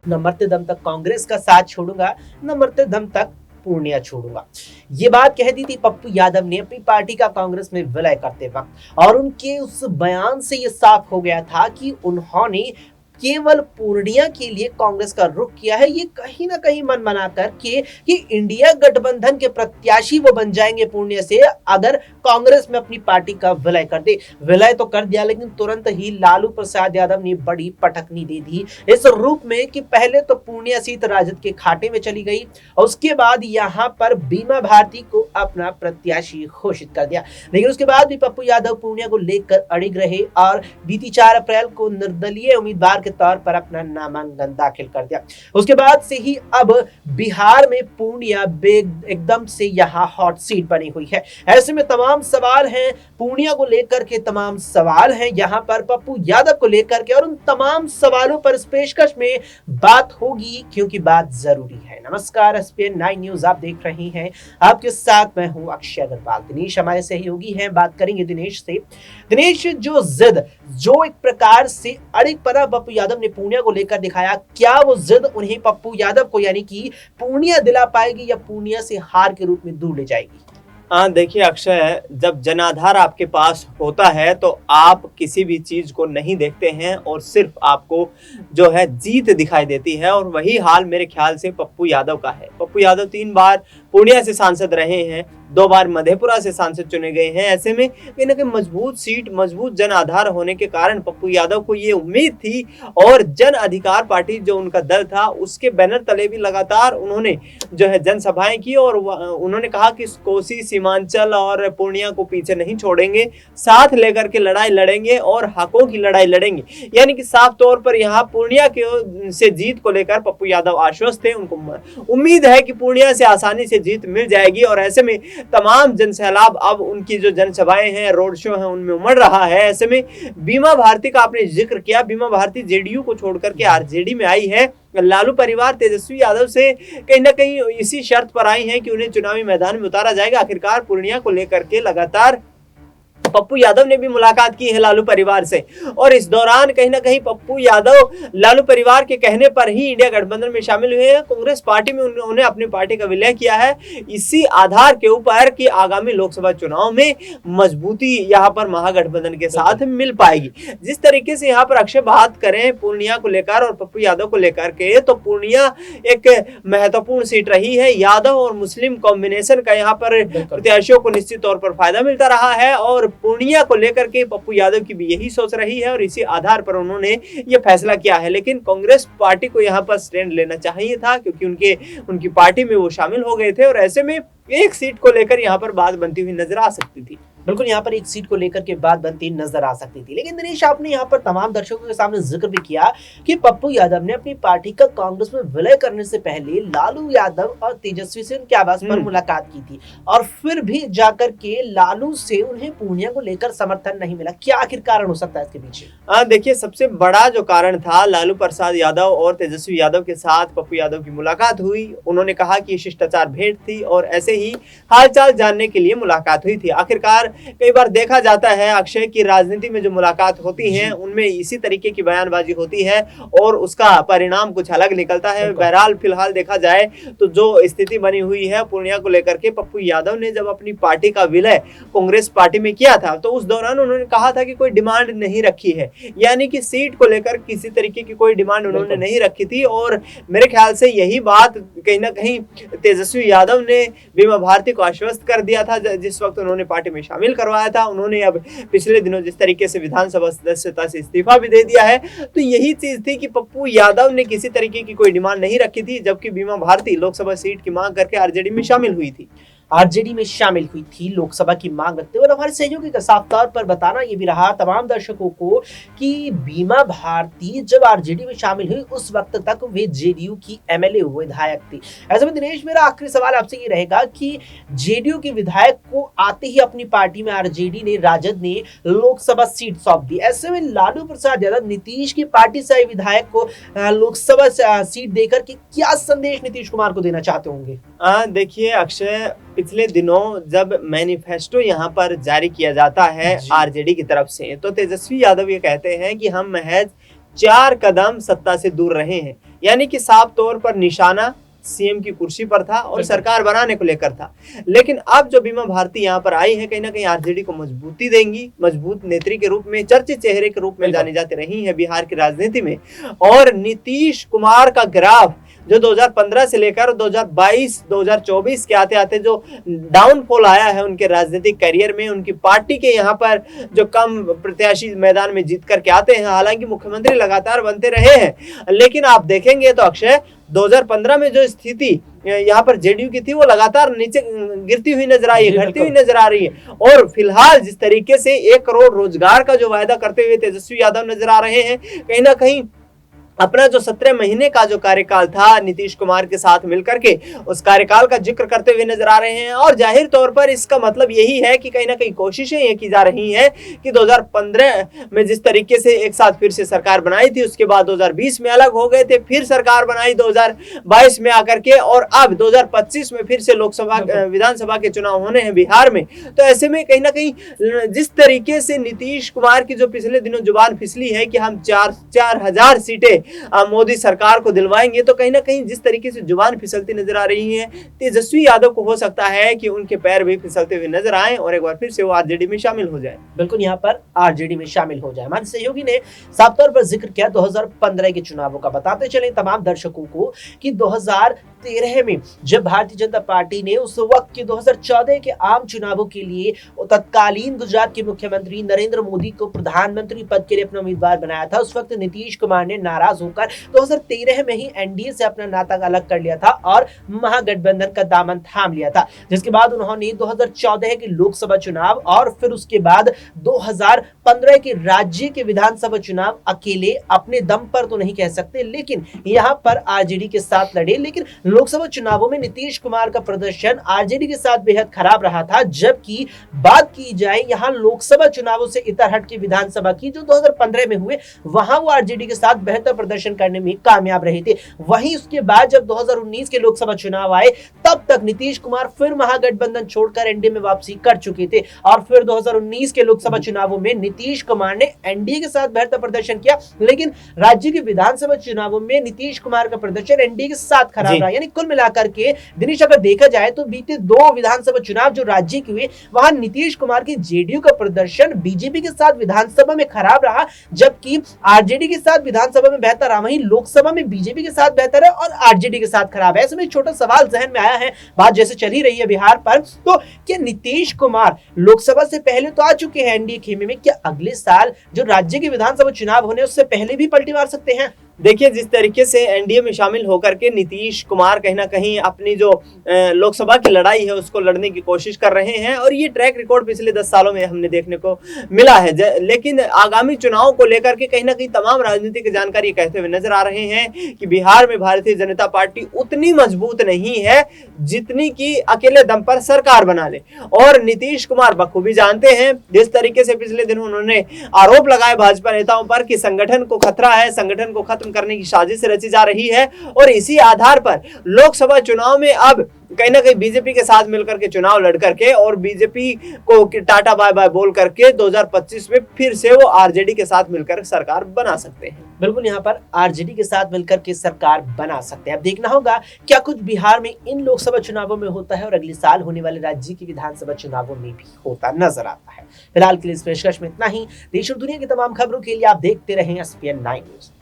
न मरते दम तक कांग्रेस का साथ छोड़ूंगा, न मरते दम तक पूर्णिया छोड़ूंगा। ये बात कह दी थी पप्पू यादव ने अपनी पार्टी का कांग्रेस में विलय करते वक्त, और उनके उस बयान से ये साफ हो गया था कि उन्होंने केवल पूर्णिया के लिए कांग्रेस का रुख किया है। ये कहीं ना कहीं मन बना करके कि इंडिया गठबंधन के प्रत्याशी वो बन जाएंगे पूर्णिया से अगर कांग्रेस में अपनी पार्टी का विलय कर दे। विलय तो कर दिया, लेकिन तुरंत ही लालू प्रसाद यादव ने बड़ी पटकनी दे दी इस रूप में कि पहले तो पूर्णिया सीट राजद के खाते में चली गई और उसके बाद यहाँ पर बीमा भारती को अपना प्रत्याशी घोषित कर दिया। लेकिन उसके बाद भी पप्पू यादव पूर्णिया को लेकर अड़िग रहे और बीती 4 अप्रैल को निर्दलीय उम्मीदवार के तौर पर अपना नामांकन दाखिल कर दिया। उसके बाद से ही अब बिहार में पूर्णिया एकदम से यहाँ हॉट सीट बनी हुई है। ऐसे में तमाम सवाल हैं पूर्णिया को लेकर के, तमाम सवाल हैं यहाँ पर पप्पू यादव को लेकर के, और उन तमाम सवालों पर इस पेशकश में बात होगी क्योंकि बात जरूरी है। नमस्कार, एसपीएन 9 न्यूज आप देख रहे हैं, आपके साथ मैं हूं अक्षय अग्रवाल। दिनेश हमारे सहयोगी हैं, बात करेंगे दिनेश से। दिनेश, जो जिद जो एक प्रकार से अड़िग पड़ा पप्पू यादव ने पूर्णिया को लेकर दिखाया, क्या वो जिद उन्हें पप्पू यादव को यानी कि पूर्णिया दिला पाएगी या पूर्णिया से हार के रूप में दूर ले जाएगी? हाँ देखिए अक्षय, जब जनाधार आपके पास होता है तो आप किसी भी चीज को नहीं देखते हैं और सिर्फ आपको जो है जीत दिखाई देती है, और वही हाल मेरे ख्याल से पप्पू यादव का है। पप्पू यादव 3 बार पूर्णिया से सांसद रहे हैं, 2 बार मधेपुरा से सांसद चुने गए हैं। ऐसे में कहीं ना कहीं मजबूत सीट, मजबूत जन आधार होने के कारण पप्पू यादव को ये उम्मीद थी, और जन अधिकार पार्टी जो उनका दल था उसके बैनर तले भी लगातार उन्होंने जो है जनसभाएं की, और उन्होंने कहा कि कोसी, सीमांचल और पूर्णिया को पीछे नहीं छोड़ेंगे, साथ लेकर के लड़ाई लड़ेंगे और हकों की लड़ाई लड़ेंगे। यानी कि साफ तौर पर यहाँ पूर्णिया के से जीत को लेकर पप्पू यादव आश्वस्त थे। उनको उम्मीद है कि पूर्णिया से आसानी से जीत मिल जाएगी, और ऐसे में तमाम जनसैलाब अब उनकी जो जनसभाएं हैं, रोड शो हैं, उनमें उमड़ रहा है। ऐसे में बीमा भारती का आपने जिक्र किया, बीमा भारती जेडीयू को छोड़कर के आरजेडी में आई है। लालू परिवार तेजस्वी यादव से कहीं ना कहीं इसी शर्त पर आई है कि उन्हें चुनावी मैदान में उतारा जाएगा। आखिरकार पूर्णिया को लेकर के लगातार पप्पू यादव ने भी मुलाकात की है लालू परिवार से, और इस दौरान कहीं ना कहीं पप्पू यादव लालू परिवार के कहने पर ही इंडिया गठबंधन में शामिल हुए हैं। कांग्रेस पार्टी में उन्होंने अपनी पार्टी का विलय किया है, इसी आधार के ऊपर कि आगामी लोकसभा चुनाव में मजबूती यहाँ पर महागठबंधन के साथ मिल पाएगी। जिस तरीके से यहाँ पर अक्षय बात करें पूर्णिया को लेकर और पप्पू यादव को लेकर के, तो पूर्णिया एक महत्वपूर्ण सीट रही है। यादव और मुस्लिम कॉम्बिनेशन का यहाँ पर प्रत्याशियों को निश्चित तौर पर फायदा मिलता रहा है, और पूर्णिया को लेकर के पप्पू यादव की भी यही सोच रही है, और इसी आधार पर उन्होंने ये फैसला किया है। लेकिन कांग्रेस पार्टी को यहाँ पर स्टैंड लेना चाहिए था, क्योंकि उनकी पार्टी में वो शामिल हो गए थे, और ऐसे में एक सीट को लेकर यहाँ पर बात बनती हुई नजर आ सकती थी। बिल्कुल, यहाँ पर एक सीट को लेकर के बात बनती नजर आ सकती थी। लेकिन दिनेश, आपने यहाँ पर तमाम दर्शकों के सामने जिक्र भी किया कि पप्पू यादव ने अपनी पार्टी का कांग्रेस में विलय करने से पहले लालू यादव और तेजस्वी से उनके आवास पर मुलाकात की थी, और फिर भी जाकर के लालू से उन्हें पूर्णिया को लेकर समर्थन नहीं मिला। क्या आखिर कारण हो सकता है इसके पीछे? देखिए, सबसे बड़ा जो कारण था, लालू प्रसाद यादव और तेजस्वी यादव के साथ पप्पू यादव की मुलाकात हुई। उन्होंने कहा कि शिष्टाचार भेंट थी, और ऐसे ही हालचाल जानने के लिए मुलाकात हुई थी। आखिरकार कई बार देखा जाता है अक्षय की राजनीति में जो मुलाकात होती है उनमें इसी तरीके की बयानबाजी होती है, और उसका परिणाम कुछ अलग निकलता है। बहरहाल फिलहाल देखा जाए तो जो स्थिति बनी हुई है पूर्णिया को लेकर के, पप्पू यादव ने जब अपनी पार्टी का विलय कांग्रेस पार्टी में किया था तो उस दौरान उन्होंने कहा था कि कोई डिमांड नहीं रखी है, यानी कि सीट को लेकर किसी तरीके की कोई डिमांड उन्होंने नहीं रखी थी। और मेरे ख्याल से यही बात कहीं ना कहीं तेजस्वी यादव ने बीमा भारती को आश्वस्त कर दिया था जिस वक्त उन्होंने पार्टी में शामिल करवाया था। उन्होंने अब पिछले दिनों जिस तरीके से विधानसभा सदस्यता से इस्तीफा भी दे दिया है, तो यही चीज थी कि पप्पू यादव ने किसी तरीके की कोई डिमांड नहीं रखी थी, जबकि बीमा भारती लोकसभा सीट की मांग करके आरजेडी में शामिल हुई थी। आरजेडी में शामिल हुई थी, लोकसभा की मांग रखते हुए। और हमारे सहयोगी का साफ तौर पर बताना ये भी रहा तमाम दर्शकों को कि बीमा भारती जब आरजेडी में शामिल हुई उस वक्त तक वे जेडीयू की एमएलए विधायक थी। ऐसे में दिनेश, मेरा आखिरी सवाल आपसे ये रहेगा कि जेडीयू के विधायक को आते ही अपनी पार्टी में आरजेडी ने, राजद ने लोकसभा सीट सौंप दी। ऐसे में लालू प्रसाद यादव नीतीश की पार्टी से विधायक को लोकसभा सीट देकर के क्या संदेश नीतीश कुमार को देना चाहते होंगे? देखिए अक्षय, पिछले दिनों जब मैनिफेस्टो यहाँ पर जारी किया जाता है आरजेडी की तरफ से, तो तेजस्वी यादव ये कहते हैं कि हम महज 4 कदम सत्ता से दूर रहे हैं। यानी कि साफ तौर पर निशाना सीएम की कुर्सी पर था और सरकार बनाने को लेकर था। लेकिन अब जो बीमा भारती यहाँ पर आई है, कहीं ना कहीं आरजेडी को मजबूती देंगी, मजबूत नेत्री के रूप में, चर्चित चेहरे के रूप में जानी जाती रही है बिहार की राजनीति में। और नीतीश कुमार का ग्राफ जो 2015 से लेकर 2022 2024 के आते आते जो डाउनफॉल आया है उनके राजनीतिक करियर में, उनकी पार्टी के यहाँ पर जो कम प्रत्याशी मैदान में जीत करके आते हैं, हालांकि मुख्यमंत्री लगातार बनते रहे हैं, लेकिन आप देखेंगे तो अक्षय 2015 में जो स्थिति यहाँ पर जेडीयू की थी वो लगातार नीचे गिरती हुई नजर आई है, घटती हुई नजर आ रही है। और फिलहाल जिस तरीके से 1 करोड़ रोजगार का जो वायदा करते हुए तेजस्वी यादव नजर आ रहे हैं, कहीं ना कहीं अपना जो 17 महीने का जो कार्यकाल था नीतीश कुमार के साथ मिलकर के, उस कार्यकाल का जिक्र करते हुए नजर आ रहे हैं। और जाहिर तौर पर इसका मतलब यही है कि कहीं ना कहीं कोशिशें ये की जा रही हैं कि 2015 में जिस तरीके से एक साथ फिर से सरकार बनाई थी, उसके बाद 2020 में अलग हो गए थे, फिर सरकार बनाई 2022 में आकर के, और अब 2025 में फिर से लोकसभा विधानसभा के चुनाव होने हैं बिहार में। तो ऐसे में कहीं ना कहीं जिस तरीके से नीतीश कुमार की जो पिछले दिनों जुबान फिसली है कि हम 4,000 सीटें मोदी सरकार को दिलवाएंगे, तो कहीं ना कहीं जिस तरीके से जुबान फिसलती नजर आ रही है, तेजस्वी यादव को हो सकता है कि उनके पैर भी फिसलते हुए नजर आए और एक बार फिर से वो आरजेडी में शामिल हो जाए। बिल्कुल, यहाँ पर आरजेडी में शामिल हो जाए। हमारे सहयोगी ने साफ तौर पर जिक्र किया 2015 के चुनावों का। बताते चले तमाम दर्शकों को कि 2013 में जब भारतीय जनता पार्टी ने उस वक्त के 2014 के आम चुनावों के लिए तत्कालीन गुजरात के मुख्यमंत्री नरेंद्र मोदी को प्रधानमंत्री पद के लिए अपना उम्मीदवार बनाया था, उस वक्त नीतीश कुमार ने नाराज होकर 2013 में ही एनडीए से अपना नाता अलग कर लिया था और महागठबंधन का दामन थाम लिया था। जिसके बाद उन्होंने 2014 के लोकसभा चुनाव और फिर उसके बाद 2015 के राज्य के विधानसभा चुनाव अकेले अपने दम पर तो नहीं कह सकते, लेकिन यहां पर आरजेडी के साथ लड़े। लेकिन लोकसभा चुनावों में नीतीश कुमार का प्रदर्शन आरजेडी के साथ बेहद खराब रहा था, जबकि बात की जाए यहां लोकसभा चुनावों से इतर हट के विधानसभा की जो 2015 में हुए, वहां वो आरजेडी के साथ बेहतर प्रदर्शन करने में कामयाब रहे थे। वहीं उसके बाद जब 2019 के लोकसभा चुनाव आए, तब तक नीतीश कुमार फिर महागठबंधन छोड़कर एनडीए में वापसी कर चुके थे और फिर 2019 के लोकसभा चुनावों में नीतीश कुमार ने एनडीए के साथ बेहतर प्रदर्शन किया, लेकिन राज्य के विधानसभा चुनावों में नीतीश कुमार का प्रदर्शन एनडीए के साथ खराब रहा। यानी कुल मिलाकर के दिनेश अगर देखा जाए तो बीते 2 विधानसभा चुनाव जो राज्य के हुए, वहां नीतीश कुमार की जेडीयू का प्रदर्शन बीजेपी के साथ विधानसभा में खराब रहा, जबकि आरजेडी के साथ विधानसभा में बेहतर रहा। वहीं लोकसभा में बीजेपी के साथ बेहतर है और आरजेडी के साथ खराब है। ऐसे में छोटा सवाल जहन में आया है, बात जैसे चली रही है बिहार पर, तो क्या नीतीश कुमार लोकसभा से पहले तो आ चुके हैं एनडीए खेमे में, क्या अगले साल जो राज्य के विधानसभा चुनाव होने उससे पहले भी पलटी मार सकते हैं? देखिए, जिस तरीके से एनडीए में शामिल होकर के नीतीश कुमार कहीं ना कहीं अपनी जो लोकसभा की लड़ाई है उसको लड़ने की कोशिश कर रहे हैं, और ये ट्रैक रिकॉर्ड पिछले 10 सालों में हमने देखने को मिला है। लेकिन आगामी चुनाव को लेकर के कहीं ना कहीं तमाम राजनीतिक जानकारी कहते हुए नजर आ रहे हैं कि बिहार में भारतीय जनता पार्टी उतनी मजबूत नहीं है जितनी कि अकेले दम पर सरकार बना ले। और नीतीश कुमार बखूबी जानते हैं, जिस तरीके से पिछले दिन उन्होंने आरोप लगाए भाजपा नेताओं पर कि संगठन को खतरा है, संगठन को खत्म करने की साजिश रची जा रही है, और इसी आधार पर लोकसभा चुनाव में अब कहीं ना कहीं बीजेपी के साथ मिलकर के चुनाव लड़ करके और बीजेपी को टाटा बाय बाय बोल करके 2025 में फिर से वो आरजेडी के साथ मिलकर सरकार बना सकते हैं। बिल्कुल, यहाँ पर आरजेडी के साथ मिलकर के सरकार बना सकते हैं। अब देखना होगा क्या कुछ बिहार में इन लोकसभा चुनावों में होता है और अगले साल होने वाले राज्य के विधानसभा चुनावों में भी होता नजर आता है। फिलहाल के लिए इस पेशकश में इतना ही। देश और दुनिया की तमाम खबरों के लिए आप देखते रहें SPN 9 न्यूज।